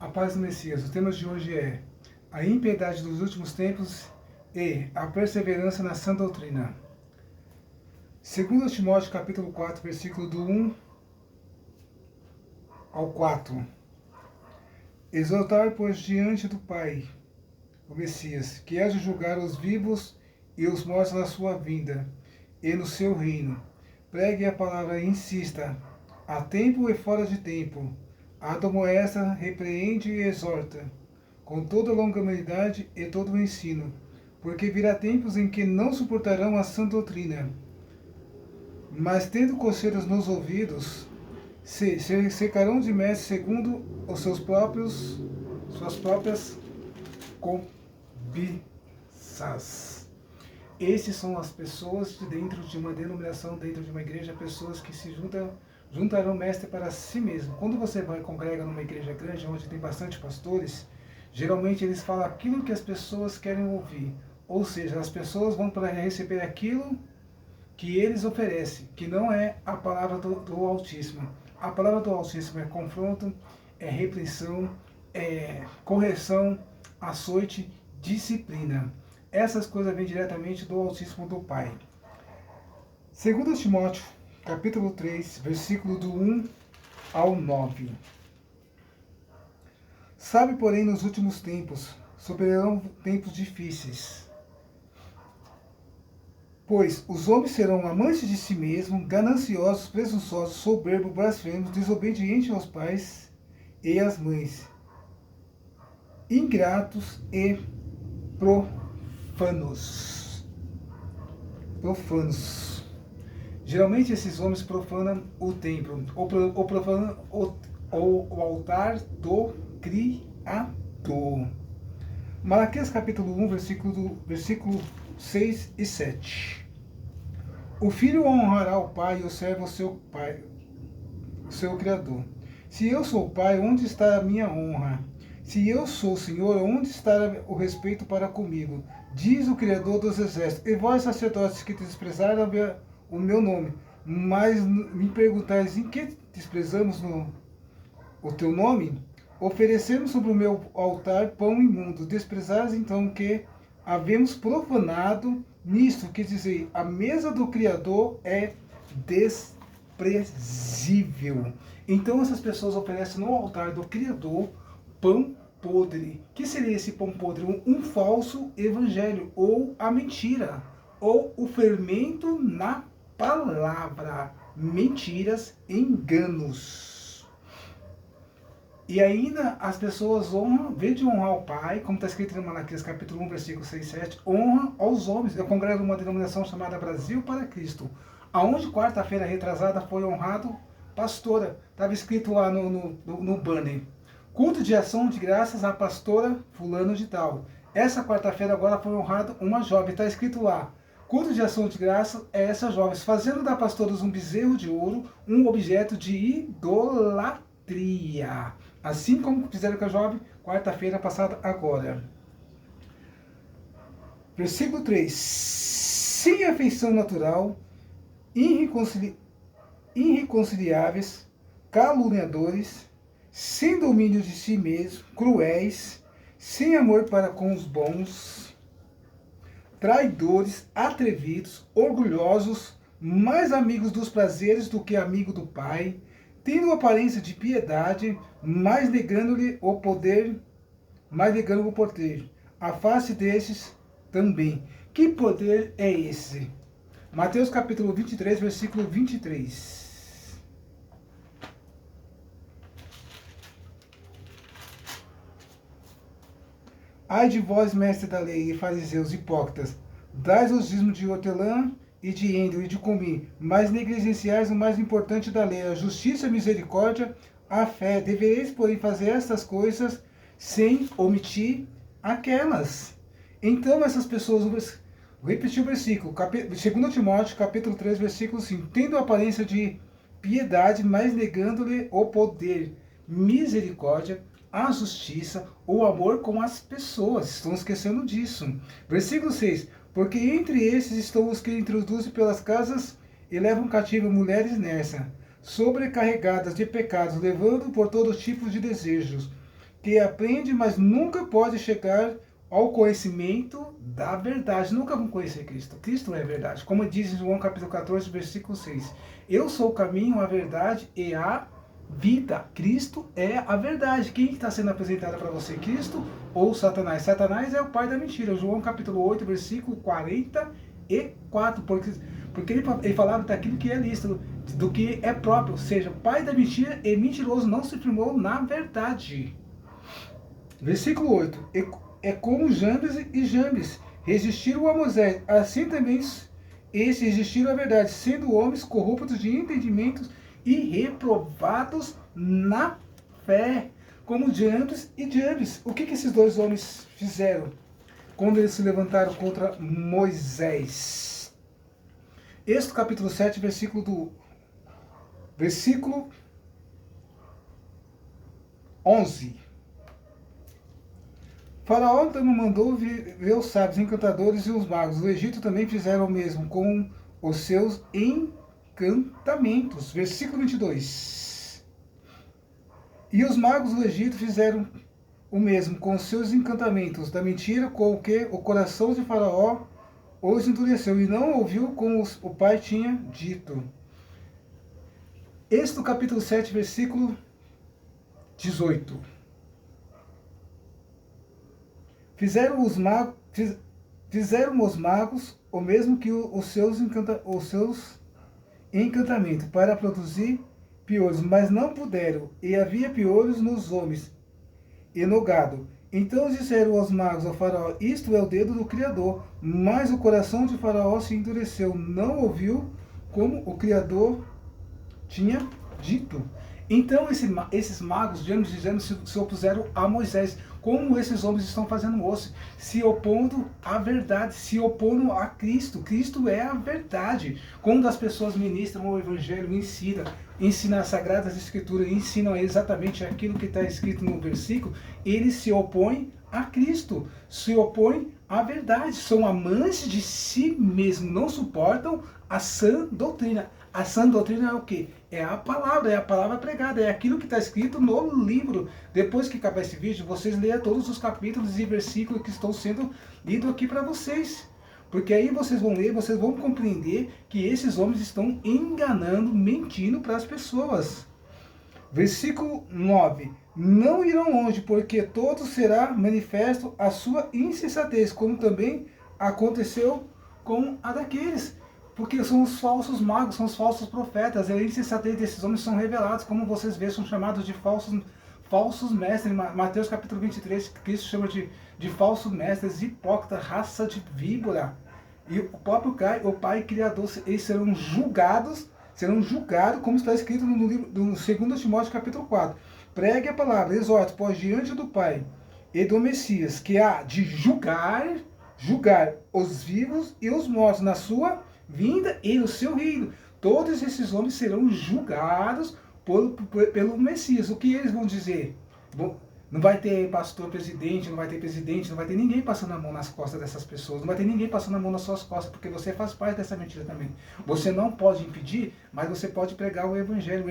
A paz do Messias. O tema de hoje é a impiedade dos últimos tempos e a perseverança na sã doutrina. 2 Timóteo capítulo 4, versículo do 1 ao 4. Exortar, pois, diante do Pai, o Messias, que há de julgar os vivos e os mortos na sua vinda e no seu reino. Pregue a palavra e insista, a tempo e fora de tempo. Admoesta, repreende e exorta, com toda longanimidade e todo o ensino, porque virá tempos em que não suportarão a sã doutrina, mas tendo conselhos nos ouvidos, se secarão de mestres segundo os suas próprias cobiças. Esses são as pessoas de dentro de uma denominação, dentro de uma igreja, pessoas que se juntarão mestre para si mesmo. Quando você vai congrega numa igreja grande, onde tem bastante pastores, geralmente eles falam aquilo que as pessoas querem ouvir. Ou seja, as pessoas vão para receber aquilo que eles oferecem, que não é a palavra do Altíssimo. A palavra do Altíssimo é confronto, é repreensão, é correção, açoite, disciplina. Essas coisas vêm diretamente do Altíssimo, do Pai. 2 Timóteo, capítulo 3, versículo do 1 ao 9. Sabe, porém, nos últimos tempos, sobrevirão tempos difíceis. Pois os homens serão amantes de si mesmos, gananciosos, presunçosos, soberbos, blasfemos, desobedientes aos pais e às mães, ingratos e profanos. Geralmente esses homens profanam o templo, ou profanam o altar do Criador. Malaquias capítulo 1, versículo 6 e 7. O filho honrará o pai e o servo o seu pai, o seu Criador. Se eu sou o pai, onde está a minha honra? Se eu sou o Senhor, onde está o respeito para comigo? Diz o Criador dos exércitos. E vós, sacerdotes, que desprezaram o meu nome, mas me perguntais em que desprezamos o teu nome? Oferecemos sobre o meu altar pão imundo. Desprezais então que havemos profanado nisto, que dizer, a mesa do Criador é desprezível. Então essas pessoas oferecem no altar do Criador pão podre. Que seria esse pão podre? Um falso evangelho, ou a mentira, ou o fermento na palavra. Mentiras, enganos. E ainda as pessoas honram, vem de honrar o Pai, como está escrito em Malaquias capítulo 1, versículo 6 e 7, honra aos homens. Eu congrego uma denominação chamada Brasil para Cristo, aonde quarta-feira retrasada foi honrado pastora. Estava escrito lá no banner. Culto de ação de graças à pastora fulano de tal. Essa quarta-feira agora foi honrado uma jovem. Está escrito lá. Culto de ação de graças é essa jovem, fazendo da pastora um bezerro de ouro, um objeto de idolatria. Assim como fizeram com a jovem quarta-feira passada agora. Versículo 3. Sem afeição natural, irreconciliáveis, caluniadores, sem domínio de si mesmos, cruéis, sem amor para com os bons, traidores, atrevidos, orgulhosos, mais amigos dos prazeres do que amigo do Pai, tendo aparência de piedade, mas negando-lhe o poder, a face destes também. Que poder é esse? Mateus capítulo 23, versículo 23. Ai de vós, mestres da lei e fariseus hipócritas, dais os dízimos de hortelã e de endro e de comi, mas negligenciais o mais importante da lei, a justiça, a misericórdia, a fé. Devereis, porém, fazer estas coisas sem omitir aquelas. Então essas pessoas, vou repetir o versículo, 2 Timóteo capítulo 3, versículo 5, tendo a aparência de piedade, mas negando-lhe o poder, misericórdia, a justiça, o amor com as pessoas. Estão esquecendo disso. Versículo 6. Porque entre esses estão os que introduzem pelas casas e levam cativo mulheres nessa, sobrecarregadas de pecados, levando por todo tipo de desejos, que aprende, mas nunca pode chegar ao conhecimento da verdade. Nunca vão conhecer Cristo. Cristo é a verdade. Como diz em João capítulo 14, versículo 6. Eu sou o caminho, a verdade e a vida. Cristo é a verdade. Quem está sendo apresentado para você? Cristo ou Satanás? Satanás é o pai da mentira. João capítulo 8, versículo 44. Porque ele falava daquilo que é lícito, do que é próprio. Ou seja, o pai da mentira e mentiroso não se firmou na verdade. Versículo 8. É como Jambes e Jambes resistiram a Moisés, assim também esses resistiram à verdade, sendo homens corruptos de entendimentos e reprovados na fé, como Jambes e Jambes. O que esses dois homens fizeram quando eles se levantaram contra Moisés? Êxodo capítulo 7, versículo 11. Faraó também mandou ver os sábios, encantadores e os magos. O Egito também fizeram o mesmo com os seus encantamentos. Versículo 22. E os magos do Egito fizeram o mesmo com os seus encantamentos da mentira, com o que o coração de Faraó os endureceu e não ouviu como o pai tinha dito. Êxodo capítulo 7, versículo 18. Fizeram os magos o mesmo que os seus encantamentos para produzir piolhos, mas não puderam, e havia piolhos nos homens e no gado. Então disseram os magos ao faraó: isto é o dedo do Criador. Mas o coração de Faraó se endureceu, não ouviu como o Criador tinha dito. Então esses magos, Jambes e Jambes, se opuseram a Moisés. Como esses homens estão fazendo hoje? Se opondo à verdade, se opondo a Cristo. Cristo é a verdade. Quando as pessoas ministram o Evangelho, ensinam as Sagradas Escrituras, ensinam exatamente aquilo que está escrito no versículo, eles se opõem a Cristo, se opõem à verdade, são amantes de si mesmos, não suportam a sã doutrina. A sã doutrina é o quê? É a palavra pregada, é aquilo que está escrito no livro. Depois que acabar esse vídeo, vocês leiam todos os capítulos e versículos que estão sendo lidos aqui para vocês. Porque aí vocês vão ler, vocês vão compreender que esses homens estão enganando, mentindo para as pessoas. Versículo 9. Não irão longe, porque todo será manifesto a sua insensatez, como também aconteceu com a daqueles. Porque são os falsos magos, são os falsos profetas. A insensatez desses homens são revelados, como vocês veem, são chamados de falsos mestres. Em Mateus capítulo 23, Cristo chama de falsos mestres, hipócritas, raça de víbora. E o próprio Pai Criador, eles serão julgados, como está escrito no livro do 2 Timóteo capítulo 4. Pregue a palavra, exorte, pois diante do Pai e do Messias, que há de julgar os vivos e os mortos na sua vinda e no seu reino. Todos esses homens serão julgados pelo Messias. O que eles vão dizer? Não vai ter pastor presidente, não vai ter ninguém passando a mão nas costas dessas pessoas, não vai ter ninguém passando a mão nas suas costas, porque você faz parte dessa mentira também. Você não pode impedir, mas você pode pregar o Evangelho,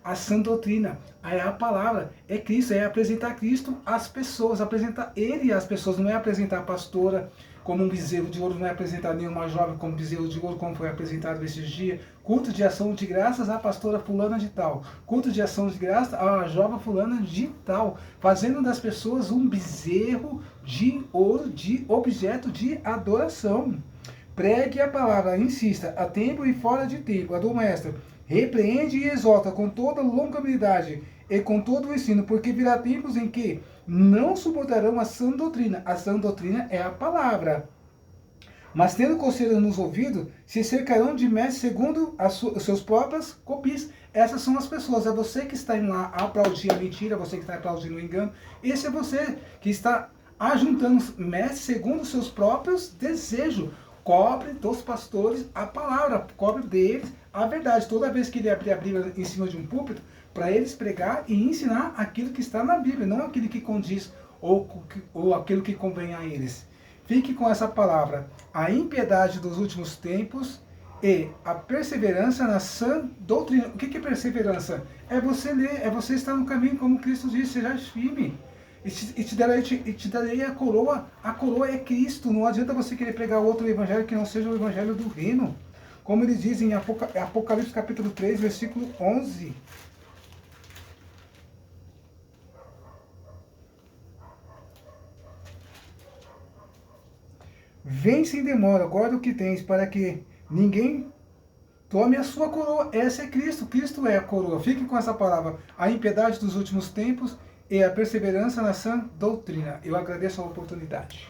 a sã doutrina, a palavra, é Cristo, é apresentar Cristo às pessoas, apresentar Ele às pessoas, não é apresentar a pastora como um bezerro de ouro, não é apresentar nenhuma jovem como bezerro de ouro, como foi apresentado esses dias. Culto de ação de graças à pastora fulana de tal. Culto de ação de graças à jovem fulana de tal. Fazendo das pessoas um bezerro de ouro, de objeto de adoração. Pregue a palavra, insista, a tempo e fora de tempo, admoesta, repreende e exorta com toda longanimidade e com todo o ensino, porque virá tempos em que não suportarão a sã doutrina. A sã doutrina é a palavra. Mas tendo conselho nos ouvidos, se cercarão de mestres segundo os seus próprios copies. Essas são as pessoas. É você que está indo lá aplaudir a mentira, você que está aplaudindo o engano. Esse é você que está ajuntando mestres segundo os seus próprios desejos. Cobre dos pastores a palavra, cobre deles a verdade. Toda vez que ele abrir a Bíblia em cima de um púlpito, para eles pregar e ensinar aquilo que está na Bíblia, não aquilo que condiz ou aquilo que convém a eles. Fique com essa palavra. A impiedade dos últimos tempos e a perseverança na sã doutrina. O que é perseverança? É você ler, é você estar no caminho, como Cristo disse, seja firme. E te darei a coroa. A coroa é Cristo. Não adianta você querer pregar outro evangelho que não seja o evangelho do reino. Como ele diz em Apocalipse capítulo 3, versículo 11. Vem sem demora, guarda o que tens, para que ninguém tome a sua coroa. Essa é Cristo. Cristo é a coroa. Fique com essa palavra. A impiedade dos últimos tempos e a perseverança na sã doutrina. Eu agradeço a oportunidade.